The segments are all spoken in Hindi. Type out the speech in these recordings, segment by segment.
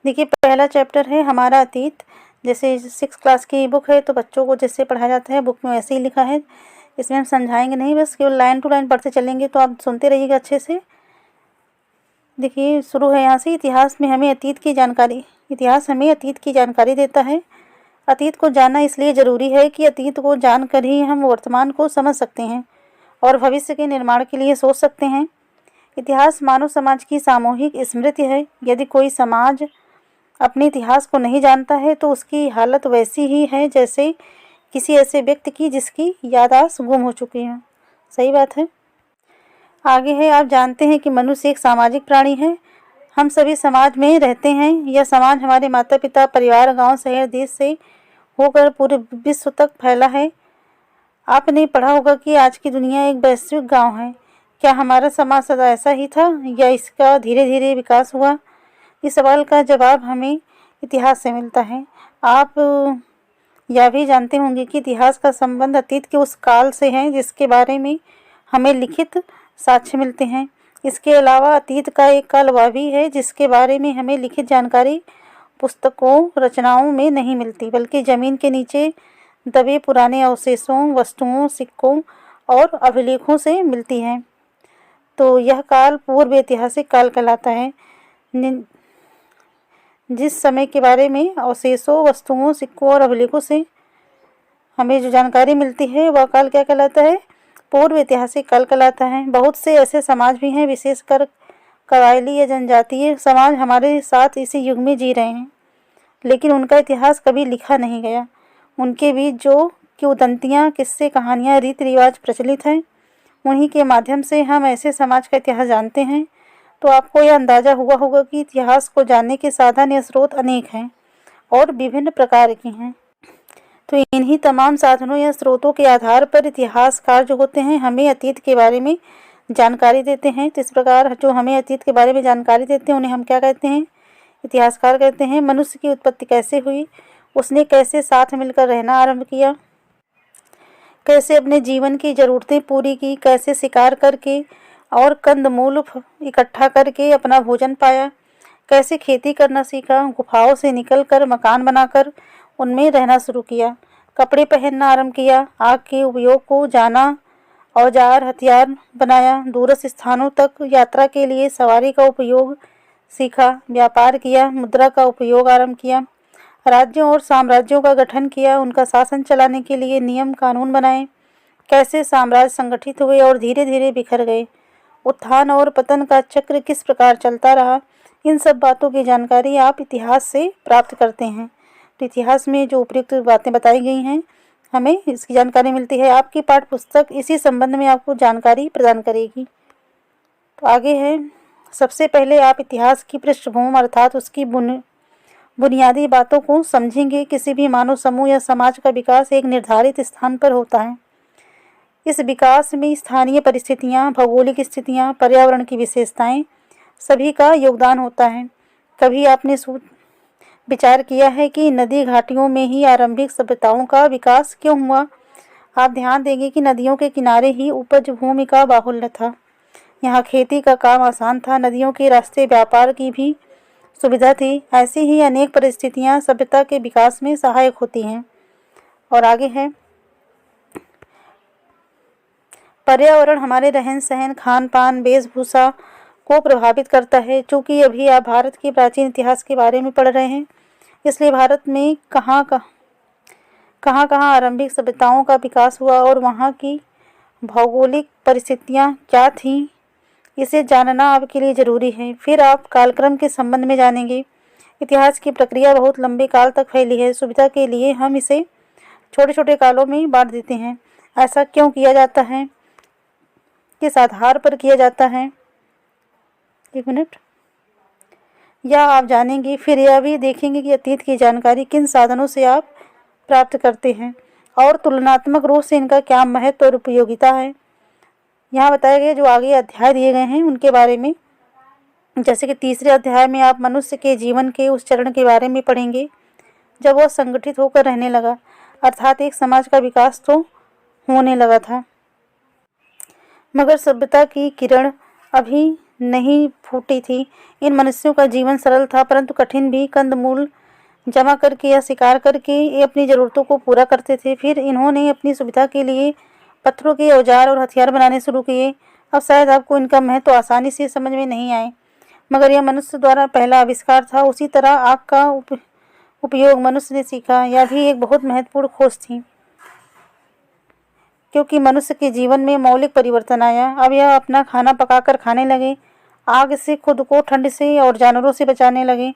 देखिए, पहला चैप्टर है हमारा अतीत। जैसे 6 क्लास की बुक है तो बच्चों को जैसे पढ़ाया जाता है बुक में वैसे ही लिखा है। इसमें हम समझाएंगे नहीं, बस केवल लाइन टू लाइन पढ़ते चलेंगे, तो आप सुनते रहिएगा अच्छे से। देखिए, शुरू है यहाँ से। इतिहास हमें अतीत की जानकारी देता है। अतीत को जानना इसलिए ज़रूरी है कि अतीत को जानकर ही हम वर्तमान को समझ सकते हैं और भविष्य के निर्माण के लिए सोच सकते हैं। इतिहास मानव समाज की सामूहिक स्मृति है। यदि कोई समाज अपने इतिहास को नहीं जानता है तो उसकी हालत वैसी ही है जैसे किसी ऐसे व्यक्ति की जिसकी याददाश्त गुम हो चुकी है। सही बात है। आगे है, आप जानते हैं कि मनुष्य एक सामाजिक प्राणी है। हम सभी समाज में रहते हैं। यह समाज हमारे माता पिता, परिवार, गांव, शहर, देश से होकर पूरे विश्व तक फैला है। आपने पढ़ा होगा कि आज की दुनिया एक वैश्विक गांव है। क्या हमारा समाज सदा ऐसा ही था या इसका धीरे धीरे विकास हुआ? इस सवाल का जवाब हमें इतिहास से मिलता है। आप यह भी जानते होंगे कि इतिहास का संबंध अतीत के उस काल से है जिसके बारे में हमें लिखित साक्ष्य मिलते हैं। इसके अलावा अतीत का एक काल वह भी है जिसके बारे में हमें लिखित जानकारी पुस्तकों, रचनाओं में नहीं मिलती, बल्कि ज़मीन के नीचे दबे पुराने अवशेषों, वस्तुओं, सिक्कों और अभिलेखों से मिलती है। तो यह काल पूर्व ऐतिहासिक काल कहलाता है। जिस समय के बारे में अवशेषों, वस्तुओं, सिक्कों और अभिलेखों से हमें जो जानकारी मिलती है वह काल क्या कहलाता है? पूर्व ऐतिहासिक काल कहलाता है। बहुत से ऐसे समाज भी हैं, विशेषकर कबायली या जनजातीय समाज हमारे साथ इसी युग में जी रहे हैं, लेकिन उनका इतिहास कभी लिखा नहीं गया। उनके बीच जो किंवदंतियाँ, किस्से, कहानियाँ, रीति रिवाज प्रचलित हैं, उन्हीं के माध्यम से हम ऐसे समाज का इतिहास जानते हैं। तो आपको यह अंदाज़ा हुआ होगा कि इतिहास को जानने के साधन या स्रोत अनेक हैं और विभिन्न प्रकार के हैं। तो इन्हीं तमाम साधनों या स्रोतों के आधार पर इतिहासकार जो होते हैं हमें अतीत के बारे में जानकारी देते हैं। तो इस प्रकार जो हमें अतीत के बारे में जानकारी देते हैं उन्हें हम क्या कहते हैं? इतिहासकार कहते हैं। मनुष्य की उत्पत्ति कैसे हुई, उसने कैसे साथ मिलकर रहना आरंभ किया, कैसे अपने जीवन की ज़रूरतें पूरी की, कैसे शिकार करके और कंदमूल इकट्ठा करके अपना भोजन पाया, कैसे खेती करना सीखा, गुफाओं से निकलकर मकान बनाकर उनमें रहना शुरू किया, कपड़े पहनना आरंभ किया, आग के उपयोग को जाना, औजार हथियार बनाया, दूरस्थ स्थानों तक यात्रा के लिए सवारी का उपयोग सीखा, व्यापार किया, मुद्रा का उपयोग आरंभ किया, राज्यों और साम्राज्यों का गठन किया, उनका शासन चलाने के लिए नियम कानून बनाए, कैसे साम्राज्य संगठित हुए और धीरे धीरे बिखर गए, उत्थान और पतन का चक्र किस प्रकार चलता रहा, इन सब बातों की जानकारी आप इतिहास से प्राप्त करते हैं। तो इतिहास में जो उपयुक्त बातें बताई गई हैं हमें इसकी जानकारी मिलती है। आपकी पाठ्य पुस्तक इसी संबंध में आपको जानकारी प्रदान करेगी। तो आगे है, सबसे पहले आप इतिहास की पृष्ठभूमि अर्थात उसकी बुनियादी बातों को समझेंगे। किसी भी मानव समूह या समाज का विकास एक निर्धारित स्थान पर होता है। इस विकास में स्थानीय परिस्थितियाँ, भौगोलिक स्थितियाँ, पर्यावरण की विशेषताएं सभी का योगदान होता है। कभी आपने विचार किया है कि नदी घाटियों में ही आरंभिक सभ्यताओं का विकास क्यों हुआ? आप ध्यान देंगे कि नदियों के किनारे ही उपज भूमि का बाहुल्य था। यहाँ खेती का काम आसान था। नदियों के रास्ते व्यापार की भी सुविधा थी। ऐसी ही अनेक परिस्थितियाँ सभ्यता के विकास में सहायक होती हैं। और आगे है, पर्यावरण हमारे रहन सहन, खान पान, वेशभूषा को प्रभावित करता है। चूँकि अभी आप भारत के प्राचीन इतिहास के बारे में पढ़ रहे हैं, इसलिए भारत में कहाँ कहाँ आरंभिक सभ्यताओं का विकास हुआ और वहाँ की भौगोलिक परिस्थितियाँ क्या थीं, इसे जानना आपके लिए ज़रूरी है। फिर आप कालक्रम के संबंध में जानेंगे। इतिहास की प्रक्रिया बहुत लंबे काल तक फैली है। सुविधा के लिए हम इसे छोटे छोटे कालों में बांट देते हैं। ऐसा क्यों किया जाता है, किस आधार पर किया जाता है, एक मिनट, यह आप जानेंगे। फिर यह भी देखेंगे कि अतीत की जानकारी किन साधनों से आप प्राप्त करते हैं और तुलनात्मक रूप से इनका क्या महत्व और उपयोगिता है। यहाँ बताए गए जो आगे अध्याय दिए गए हैं उनके बारे में, जैसे कि तीसरे अध्याय में आप मनुष्य के जीवन के उस चरण के बारे में पढ़ेंगे जब वह संगठित होकर रहने लगा, अर्थात एक समाज का विकास तो होने लगा था, मगर सभ्यता की किरण अभी नहीं फूटी थी। इन मनुष्यों का जीवन सरल था परंतु कठिन भी। कंदमूल जमा करके या शिकार करके ये अपनी ज़रूरतों को पूरा करते थे। फिर इन्होंने अपनी सुविधा के लिए पत्थरों के औजार और हथियार बनाने शुरू किए। अब शायद आपको इनका महत्व तो आसानी से समझ में नहीं आए, मगर यह मनुष्य द्वारा पहला आविष्कार था। उसी तरह आग का उपयोग मनुष्य ने सीखा। यह भी एक बहुत महत्वपूर्ण खोज थी, क्योंकि मनुष्य के जीवन में मौलिक परिवर्तन आया। अब यह अपना खाना पकाकर खाने लगे, आग से खुद को ठंड से और जानवरों से बचाने लगे।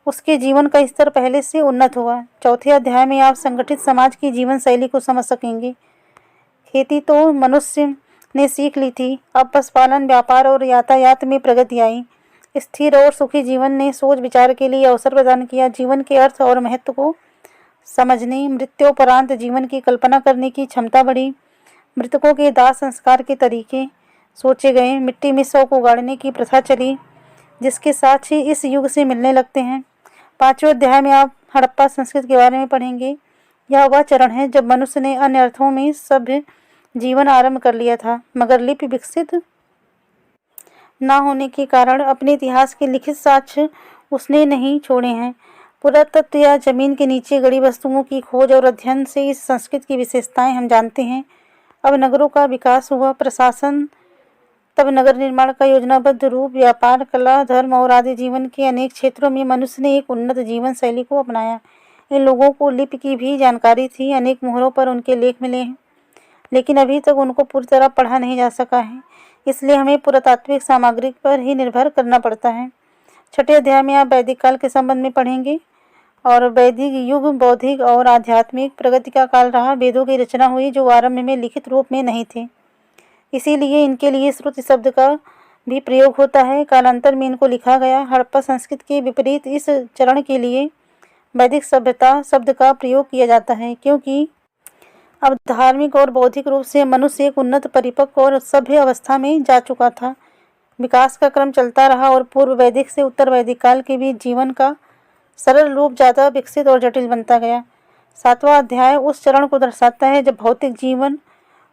उसके जीवन का स्तर पहले से उन्नत हुआ। चौथे अध्याय में आप संगठित समाज की जीवन शैली को समझ सकेंगे। खेती तो मनुष्य ने सीख ली थी, अब पशुपालन, व्यापार और यातायात में प्रगति आई। स्थिर और सुखी जीवन ने सोच विचार के लिए अवसर प्रदान किया। जीवन के अर्थ और महत्व को समझने, मृत्योपरांत जीवन की कल्पना करने की क्षमता बढ़ी। मृतकों के दाह संस्कार के तरीके सोचे गए। मिट्टी में शव को गाड़ने की प्रथा चली, जिसके साक्ष्य इस युग से मिलने लगते हैं। 5वें अध्याय में आप हड़प्पा संस्कृति के बारे में पढ़ेंगे। यह वह चरण है जब मनुष्य ने अन्य अर्थों में सभ्य जीवन आरंभ कर लिया था, मगर लिपि विकसित न होने के कारण अपने इतिहास के लिखित साक्ष्य उसने नहीं छोड़े हैं। पुरातत्व या जमीन के नीचे गड़ी वस्तुओं की खोज और अध्ययन से इस संस्कृति की विशेषताएं हम जानते हैं। अब नगरों का विकास हुआ, प्रशासन, तब नगर निर्माण का योजनाबद्ध रूप, व्यापार, कला, धर्म और आदि जीवन के अनेक क्षेत्रों में मनुष्य ने एक उन्नत जीवन शैली को अपनाया। इन लोगों को लिपि की भी जानकारी थी। अनेक मोहरों पर उनके लेख मिले हैं, लेकिन अभी तक उनको पूरी तरह पढ़ा नहीं जा सका है, इसलिए हमें पुरातात्विक सामग्री पर ही निर्भर करना पड़ता है। 6ठे अध्याय में आप वैदिक काल के संबंध में पढ़ेंगे। और वैदिक युग बौद्धिक और आध्यात्मिक प्रगति का काल रहा। वेदों की रचना हुई जो आरंभ में लिखित रूप में नहीं थे, इसीलिए इनके लिए श्रुति शब्द का भी प्रयोग होता है। कालांतर में इनको लिखा गया। हड़प्पा संस्कृति के विपरीत इस चरण के लिए वैदिक सभ्यता शब्द का प्रयोग किया जाता है, क्योंकि अब धार्मिक और बौद्धिक रूप से मनुष्य एक उन्नत, परिपक्व और सभ्य अवस्था में जा चुका था। विकास का क्रम चलता रहा और पूर्व वैदिक से उत्तर वैदिक काल के बीच जीवन का सरल रूप ज़्यादा विकसित और जटिल बनता गया। 7वां अध्याय उस चरण को दर्शाता है जब भौतिक जीवन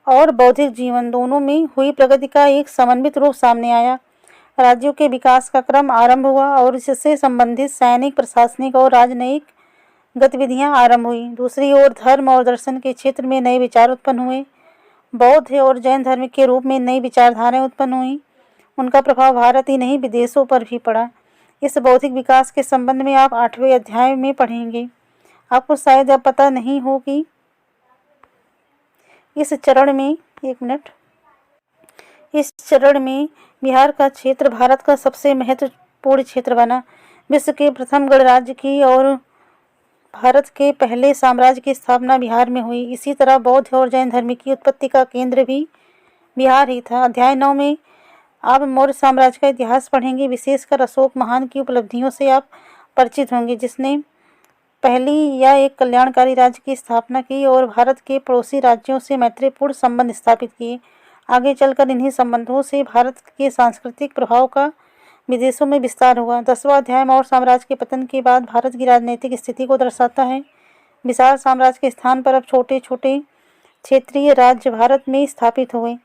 और बौद्धिक जीवन दोनों में हुई प्रगति का एक समन्वित रूप सामने आया। राज्यों के विकास का क्रम आरंभ हुआ और इससे संबंधित सैनिक, प्रशासनिक और राजनयिक गतिविधियां आरंभ हुई। दूसरी ओर धर्म और दर्शन के क्षेत्र में नए विचार उत्पन्न हुए। बौद्ध और जैन धर्म के रूप में नई विचारधाराएं उत्पन्न हुई। उनका प्रभाव भारत ही नहीं विदेशों पर भी पड़ा। इस बौद्धिक विकास के संबंध में आप 8वें अध्याय में पढ़ेंगे। आपको शायद अब पता नहीं हो कि इस चरण में बिहार का क्षेत्र भारत का सबसे महत्वपूर्ण क्षेत्र बना। विश्व के प्रथम गणराज्य की और भारत के पहले साम्राज्य की स्थापना बिहार में हुई। इसी तरह बौद्ध और जैन धर्म की उत्पत्ति का केंद्र भी बिहार ही था। अध्याय 9 में आप मौर्य साम्राज्य का इतिहास पढ़ेंगे। विशेषकर अशोक महान की उपलब्धियों से आप परिचित होंगे, जिसने पहली या एक कल्याणकारी राज्य की स्थापना की और भारत के पड़ोसी राज्यों से मैत्रीपूर्ण संबंध स्थापित किए। आगे चलकर इन्हीं संबंधों से भारत के सांस्कृतिक प्रभाव का विदेशों में विस्तार हुआ। 10वां अध्याय मौर्य साम्राज्य के पतन के बाद भारत की राजनीतिक स्थिति को दर्शाता है। विशाल साम्राज्य के स्थान पर अब छोटे छोटे क्षेत्रीय राज्य भारत में स्थापित हुए।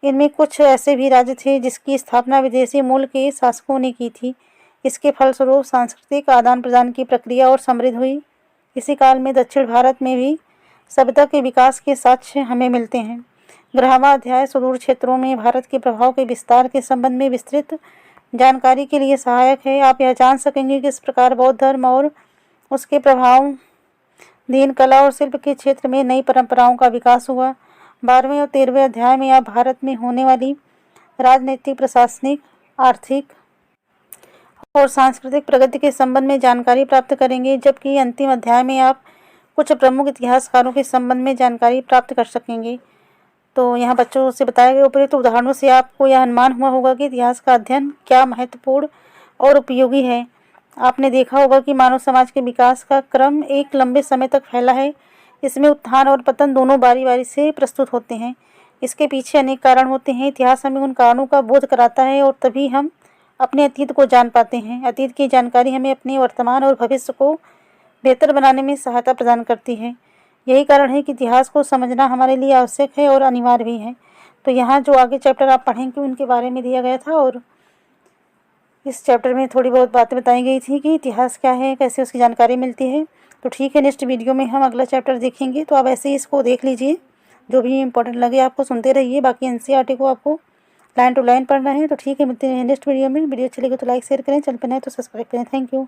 इनमें कुछ ऐसे भी राज्य थे जिसकी स्थापना विदेशी मूल के शासकों ने की थी। इसके फलस्वरूप सांस्कृतिक आदान प्रदान की प्रक्रिया और समृद्ध हुई। इसी काल में दक्षिण भारत में भी सभ्यता के विकास के साक्ष्य हमें मिलते हैं। 11वां अध्याय सुदूर क्षेत्रों में भारत के प्रभाव के विस्तार के संबंध में विस्तृत जानकारी के लिए सहायक है। आप यह जान सकेंगे कि इस प्रकार बौद्ध धर्म और उसके प्रभाव दीन, कला और शिल्प के क्षेत्र में नई परंपराओं का विकास हुआ। 12वें और 13वें अध्याय में आप भारत में होने वाली राजनीतिक, प्रशासनिक, आर्थिक और सांस्कृतिक प्रगति के संबंध में जानकारी प्राप्त करेंगे, जबकि अंतिम अध्याय में आप कुछ प्रमुख इतिहासकारों के संबंध में जानकारी प्राप्त कर सकेंगे। तो यहाँ बच्चों से बताए गए उपयुक्त उदाहरणों से आपको यह अनुमान हुआ होगा कि इतिहास का अध्ययन क्या महत्वपूर्ण और उपयोगी है। आपने देखा होगा कि मानव समाज के विकास का क्रम एक लंबे समय तक फैला है। इसमें उत्थान और पतन दोनों बारी बारी से प्रस्तुत होते हैं। इसके पीछे अनेक कारण होते हैं। इतिहास हमें उन कारणों का बोध कराता है और तभी हम अपने अतीत को जान पाते हैं। अतीत की जानकारी हमें अपने वर्तमान और भविष्य को बेहतर बनाने में सहायता प्रदान करती है। यही कारण है कि इतिहास को समझना हमारे लिए आवश्यक है और अनिवार्य भी है। तो यहाँ जो आगे चैप्टर आप पढ़ेंगे उनके बारे में दिया गया था और इस चैप्टर में थोड़ी बहुत बातें बताई गई थी कि इतिहास क्या है, कैसे उसकी जानकारी मिलती है। तो ठीक है, नेक्स्ट वीडियो में हम अगला चैप्टर देखेंगे। तो आप ऐसे ही इसको देख लीजिए, जो भी इंपॉर्टेंट लगे आपको सुनते रहिए। बाकी एनसीईआरटी को आपको लाइन टू लाइन पढ़ना है। तो ठीक है, मिलते हैं नेक्स्ट वीडियो में। वीडियो अच्छी लगे तो लाइक शेयर करें, चैनल पर नए तो सब्सक्राइब करें। Thank you.